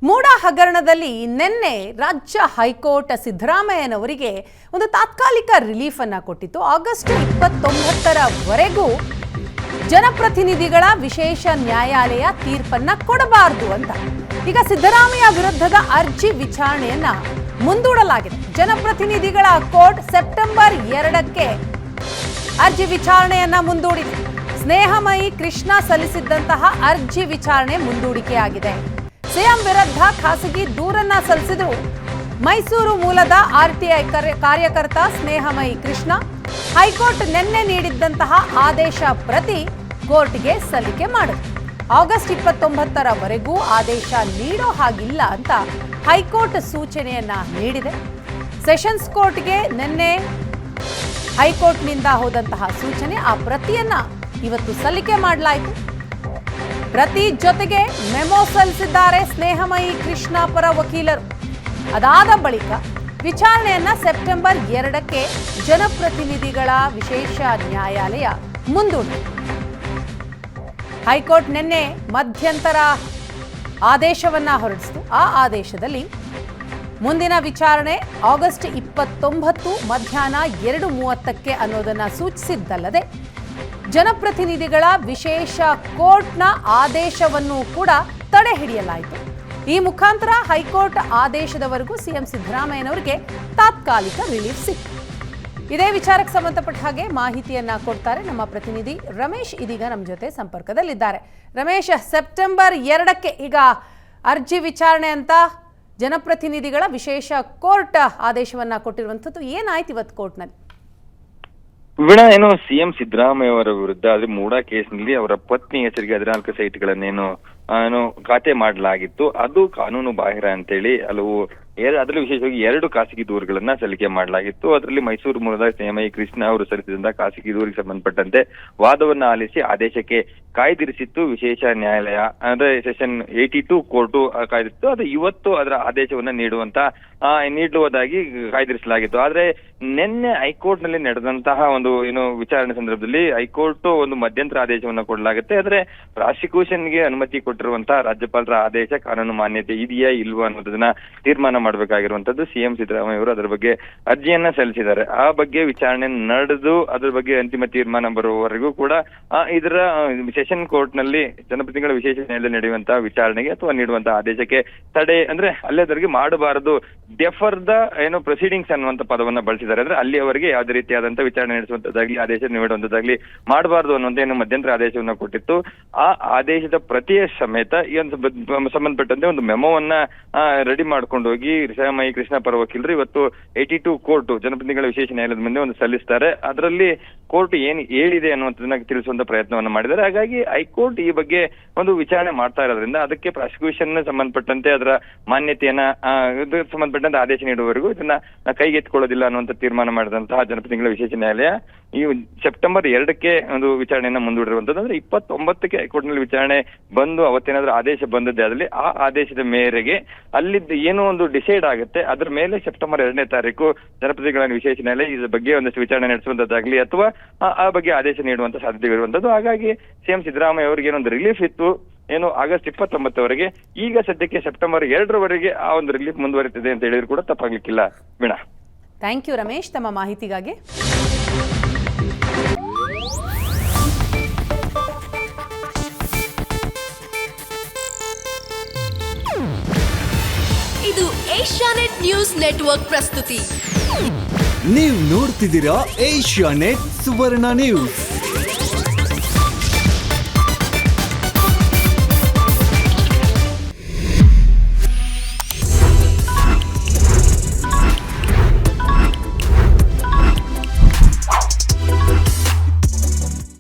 ಮೂಡ ಹಗರಣದಲ್ಲಿ ನಿನ್ನೆ ರಾಜ್ಯ ಹೈಕೋರ್ಟ್ ಸಿದ್ದರಾಮಯ್ಯನವರಿಗೆ ಒಂದು ತಾತ್ಕಾಲಿಕ ರಿಲೀಫ್ ಅನ್ನು ಕೊಟ್ಟಿತ್ತು. ಆಗಸ್ಟ್ 29ರವರೆಗೂ ಜನಪ್ರತಿನಿಧಿಗಳ ವಿಶೇಷ ನ್ಯಾಯಾಲಯ ತೀರ್ಪನ್ನ ಕೊಡಬಾರದು ಅಂತ ಈಗ ಸಿದ್ದರಾಮಯ್ಯ ವಿರುದ್ಧದ ಅರ್ಜಿ ವಿಚಾರಣೆಯನ್ನ ಮುಂದೂಡಲಾಗಿದೆ. ಜನಪ್ರತಿನಿಧಿಗಳ ಕೋರ್ಟ್ ಸೆಪ್ಟೆಂಬರ್ 2ಕ್ಕೆ ಅರ್ಜಿ ವಿಚಾರಣೆಯನ್ನ ಮುಂದೂಡಿದೆ. ಸ್ನೇಹಮಯಿ ಕೃಷ್ಣ ಸಲ್ಲಿಸಿದ್ದಂತಹ ಅರ್ಜಿ ವಿಚಾರಣೆ ಮುಂದೂಡಿಕೆಯಾಗಿದೆ. ಸಿಎಂ ವಿರುದ್ಧ ಖಾಸಗಿ ದೂರನ್ನ ಸಲ್ಲಿಸಿದ್ರು ಮೈಸೂರು ಮೂಲದ ಆರ್ಟಿಐ ಕಾರ್ಯಕರ್ತ ಸ್ನೇಹಮಯಿ ಕೃಷ್ಣ ಹೈಕೋರ್ಟ್ ನಿನ್ನೆ ನೀಡಿದ್ದಂತಹ ಆದೇಶ ಪ್ರತಿ ಕೋರ್ಟ್ಗೆ ಸಲ್ಲಿಕೆ ಮಾಡಿದ್ರು. ಆಗಸ್ಟ್ 29ರವರೆಗೂ ಆದೇಶ ನೀಡೋ ಹಾಗಿಲ್ಲ ಅಂತ ಹೈಕೋರ್ಟ್ ಸೂಚನೆಯನ್ನ ನೀಡಿದೆ. ಸೆಷನ್ಸ್ ಕೋರ್ಟ್ಗೆ ನಿನ್ನೆ ಹೈಕೋರ್ಟ್ನಿಂದ ಹೋದಂತಹ ಸೂಚನೆ, ಆ ಪ್ರತಿಯನ್ನ ಇವತ್ತು ಸಲ್ಲಿಕೆ ಮಾಡಲಾಯಿತು. ಪ್ರತಿ ಜೊತೆಗೆ ಮೆಮೊ ಸಲ್ಲಿಸಿದ್ದಾರೆ ಸ್ನೇಹಮಯಿ ಕೃಷ್ಣ ಪರ ವಕೀಲರು. ಅದಾದ ಬಳಿಕ ವಿಚಾರಣೆಯನ್ನ ಸೆಪ್ಟೆಂಬರ್ 2ಕ್ಕೆ ಜನಪ್ರತಿನಿಧಿಗಳ ವಿಶೇಷ ನ್ಯಾಯಾಲಯ ಮುಂದೂಡಿದೆ. ಹೈಕೋರ್ಟ್ ನಿನ್ನೆ ಮಧ್ಯಂತರ ಆದೇಶವನ್ನ ಹೊರಡಿಸಿತು. ಆ ಆದೇಶದಲ್ಲಿ ಮುಂದಿನ ವಿಚಾರಣೆ ಆಗಸ್ಟ್ 29 ಮಧ್ಯಾಹ್ನ 2:30ಕ್ಕೆ ಅನ್ನೋದನ್ನ ಸೂಚಿಸಿದ್ದಲ್ಲದೆ ಜನಪ್ರತಿನಿಧಿಗಳ ವಿಶೇಷ ಕೋರ್ಟ್ನ ಆದೇಶವನ್ನು ಕೂಡ ತಡೆ ಹಿಡಿಯಲಾಯಿತು. ಈ ಮುಖಾಂತರ ಹೈಕೋರ್ಟ್ ಆದೇಶದವರೆಗೂ ಸಿಎಂ ಸಿದ್ದರಾಮಯ್ಯನವರಿಗೆ ತಾತ್ಕಾಲಿಕ ರಿಲೀಫ್ ಸಿಕ್ತು. ಇದೇ ವಿಚಾರಕ್ಕೆ ಸಂಬಂಧಪಟ್ಟ ಹಾಗೆ ಮಾಹಿತಿಯನ್ನ ಕೊಡ್ತಾರೆ ನಮ್ಮ ಪ್ರತಿನಿಧಿ ರಮೇಶ್. ಇದೀಗ ನಮ್ಮ ಜೊತೆ ಸಂಪರ್ಕದಲ್ಲಿದ್ದಾರೆ. ರಮೇಶ್, ಸೆಪ್ಟೆಂಬರ್ 2ಕ್ಕೆ ಈಗ ಅರ್ಜಿ ವಿಚಾರಣೆ ಅಂತ ಜನಪ್ರತಿನಿಧಿಗಳ ವಿಶೇಷ ಕೋರ್ಟ್ ಆದೇಶವನ್ನ ಕೊಟ್ಟಿರುವಂಥದ್ದು. ಏನಾಯ್ತು ಇವತ್ತು ಕೋರ್ಟ್ನಲ್ಲಿ? ವೀಣಾ, ಏನು ಸಿಎಂ ಸಿದ್ದರಾಮಯ್ಯ ಅವರ ವಿರುದ್ಧ ಆದ್ರೆ ಮೂಡಾ ಕೇಸ್ನಲ್ಲಿ ಅವರ ಪತ್ನಿ ಹೆಸರಿಗೆ 14 ಸೈಟ್ಗಳನ್ನೇನು ಖಾತೆ ಮಾಡಲಾಗಿತ್ತು, ಅದು ಕಾನೂನು ಬಾಹಿರ ಅಂತೇಳಿ ಅದರಲ್ಲಿ ವಿಶೇಷವಾಗಿ 2 ಖಾಸಗಿ ದೂರುಗಳನ್ನ ಸಲ್ಲಿಕೆ ಮಾಡಲಾಗಿತ್ತು. ಅದರಲ್ಲಿ ಮೈಸೂರು ಮೂಲದ ಸ್ನೇಹಮಯಿ ಕೃಷ್ಣ ಅವರು ಸಲ್ಲಿಸಿದಂತಹ ಖಾಸಗಿ ದೂರಿಗೆ ಸಂಬಂಧಪಟ್ಟಂತೆ ವಾದವನ್ನ ಆಲಿಸಿ ಆದೇಶಕ್ಕೆ ಕಾಯ್ದಿರಿಸಿತ್ತು ವಿಶೇಷ ನ್ಯಾಯಾಲಯ, ಅಂದ್ರೆ ಸೆಷನ್ 82 ಕೋರ್ಟು ಕಾಯ್ದಿರಿಸಿತ್ತು. ಅದು ಇವತ್ತು ಅದರ ಆದೇಶವನ್ನ ನೀಡುವುದಾಗಿ ಕಾಯ್ದಿರಿಸಲಾಗಿತ್ತು. ಆದ್ರೆ ನಿನ್ನೆ ಹೈಕೋರ್ಟ್ ನಲ್ಲಿ ನಡೆದಂತಹ ಒಂದು ವಿಚಾರಣೆ ಸಂದರ್ಭದಲ್ಲಿ ಹೈಕೋರ್ಟ್ ಒಂದು ಮಧ್ಯಂತರ ಆದೇಶವನ್ನ ಕೊಡಲಾಗುತ್ತೆ. ಆದ್ರೆ ಪ್ರಾಸಿಕ್ಯೂಷನ್ಗೆ ಅನುಮತಿ ಕೊಟ್ಟಿರುವಂತಹ ರಾಜ್ಯಪಾಲರ ಆದೇಶ ಕಾನೂನು ಮಾನ್ಯತೆ ಇದೆಯಾ ಇಲ್ವಾ ಅನ್ನೋದನ್ನ ತೀರ್ಮಾನ ಮಾಡಬೇಕಾಗಿರುವಂತದ್ದು ಸಿಎಂ ಸಿದ್ದರಾಮಯ್ಯ ಅವರು ಅದರ ಬಗ್ಗೆ ಅರ್ಜಿಯನ್ನ ಸಲ್ಲಿಸಿದ್ದಾರೆ. ಆ ಬಗ್ಗೆ ವಿಚಾರಣೆ ನಡೆದು ಅದರ ಬಗ್ಗೆ ಅಂತಿಮ ತೀರ್ಮಾನ ಬರುವವರೆಗೂ ಕೂಡ ಇದರ ಸೆಷನ್ ಕೋರ್ಟ್ ನಲ್ಲಿ ಜನಪ್ರತಿನಿಧಿಗಳ ವಿಶೇಷ ನ್ಯಾಯಾಲಯ ನಡೆಯುವಂತಹ ವಿಚಾರಣೆಗೆ ಅಥವಾ ನೀಡುವಂತಹ ಆದೇಶಕ್ಕೆ ತಡೆ, ಅಂದ್ರೆ ಅಲ್ಲಿವರೆಗೆ ಮಾಡಬಾರದು, ಡೆಫರ್ ದ ಪ್ರೊಸೀಡಿಂಗ್ಸ್ ಅನ್ನುವಂತ ಪದವನ್ನ ಬಳಸಿದ್ದಾರೆ. ಅಂದ್ರೆ ಅಲ್ಲಿಯವರೆಗೆ ಯಾವುದೇ ರೀತಿಯಾದಂತಹ ವಿಚಾರಣೆ ನಡೆಸುವಂತದ್ದಾಗ್ಲಿ ಆದೇಶ ನೀಡುವಂತದ್ದಾಗ್ಲಿ ಮಾಡಬಾರದು ಅನ್ನುವಂತ ಮಧ್ಯಂತರ ಆದೇಶವನ್ನ ಕೊಟ್ಟಿತ್ತು. ಆ ಆದೇಶದ ಪ್ರತಿಯ ಸಮೇತ ಈ ಒಂದು ಸಂಬಂಧಪಟ್ಟಂತೆ ಒಂದು ಮೆಮೋವನ್ನ ರೆಡಿ ಮಾಡ್ಕೊಂಡು ಹೋಗಿ ಸ್ನೇಹಮಯಿ ಕೃಷ್ಣ ಪರ ವಕೀಲರು ಇವತ್ತು 82 ಕೋರ್ಟ್ ಜನಪ್ರತಿನಿಧಿಗಳ ವಿಶೇಷ ನ್ಯಾಯಾಲಯದ ಮುಂದೆ ಒಂದು ಸಲ್ಲಿಸ್ತಾರೆ. ಅದರಲ್ಲಿ ಕೋರ್ಟ್ ಏನ್ ಹೇಳಿದೆ ಅನ್ನುವಂಥದ್ದನ್ನ ತಿಳಿಸುವಂತ ಪ್ರಯತ್ನವನ್ನ ಮಾಡಿದ್ದಾರೆ. ಹಾಗಾಗಿ ಹೈಕೋರ್ಟ್ ಈ ಬಗ್ಗೆ ಒಂದು ವಿಚಾರಣೆ ಮಾಡ್ತಾ ಇರೋದ್ರಿಂದ ಅದಕ್ಕೆ ಪ್ರಾಸಿಕ್ಯೂಷನ್ ಸಂಬಂಧಪಟ್ಟಂತೆ ಅದರ ಮಾನ್ಯತೆಯನ್ನ ಸಂಬಂಧಪಟ್ಟಂತೆ ಆದೇಶ ನೀಡುವವರೆಗೂ ಇದನ್ನ ಕೈಗೆತ್ತಿಕೊಳ್ಳೋದಿಲ್ಲ ಅನ್ನುವಂತ ತೀರ್ಮಾನ ಮಾಡಿದಂತಹ ಜನಪ್ರತಿನಿಧಿಗಳ ವಿಶೇಷ ನ್ಯಾಯಾಲಯ ಈ ಸೆಪ್ಟೆಂಬರ್ 2ಕ್ಕೆ ಒಂದು ವಿಚಾರಣೆಯನ್ನ ಮುಂದೂಡಿರುವಂತದ್ದು. ಅಂದ್ರೆ 29ಕ್ಕೆ ಹೈಕೋರ್ಟ್ ನಲ್ಲಿ ವಿಚಾರಣೆ ಬಂದು ಅವತ್ತೇನಾದ್ರೂ ಆದೇಶ ಬಂದದ್ದೇ ಆದಲ್ಲಿ ಆ ಆದೇಶದ ಮೇರೆಗೆ ಅಲ್ಲಿದ್ದ ಏನೋ ಒಂದು ಡಿಸೈಡ್ ಆಗುತ್ತೆ. ಅದ್ರ ಮೇಲೆ ಸೆಪ್ಟೆಂಬರ್ 2ನೇ ತಾರೀಕು ಜನಪ್ರತಿನಿಧಿಗಳ ವಿಶೇಷ ನ್ಯಾಯಾಲಯ ಇದ್ರ ಬಗ್ಗೆ ಒಂದಷ್ಟು ವಿಚಾರಣೆ ನಡೆಸುವಂತದ್ದಾಗ್ಲಿ ಅಥವಾ ಆ ಬಗ್ಗೆ ಆದೇಶ ನೀಡುವಂತ ಸಾಧ್ಯತೆ ಇರುವಂತದ್ದು. ಹಾಗಾಗಿ ಸಿಎಂ ಸಿದ್ದರಾಮಯ್ಯ ಅವರಿಗೆ ಏನೊಂದು ರಿಲೀಫ್ ಇತ್ತು ಆಗಸ್ಟ್ 29ವರೆಗೆ, ಈಗ ಸದ್ಯಕ್ಕೆ ಸೆಪ್ಟೆಂಬರ್ 2ರವರೆಗೆ ಆ ಒಂದು ರಿಲೀಫ್ ಮುಂದುವರಿತಿದೆ ಅಂತ ಹೇಳಿದ್ರು ಕೂಡ ತಪ್ಪಾಗ್ಲಿಕ್ಕಿಲ್ಲ. ವೀಣಾ, ಥ್ಯಾಂಕ್ ಯು ರಮೇಶ್ ತಮ್ಮ ಮಾಹಿತಿಗಾಗಿ. ಇದು ಏಷ್ಯಾನೆಟ್ ನ್ಯೂಸ್ ನೆಟ್ವರ್ಕ್ ಪ್ರಸ್ತುತಿ. ನೀವು ನೋಡ್ತಿದ್ದೀರಾ ಏಷ್ಯಾನೆಟ್ ಸುವರ್ಣ ನ್ಯೂಸ್.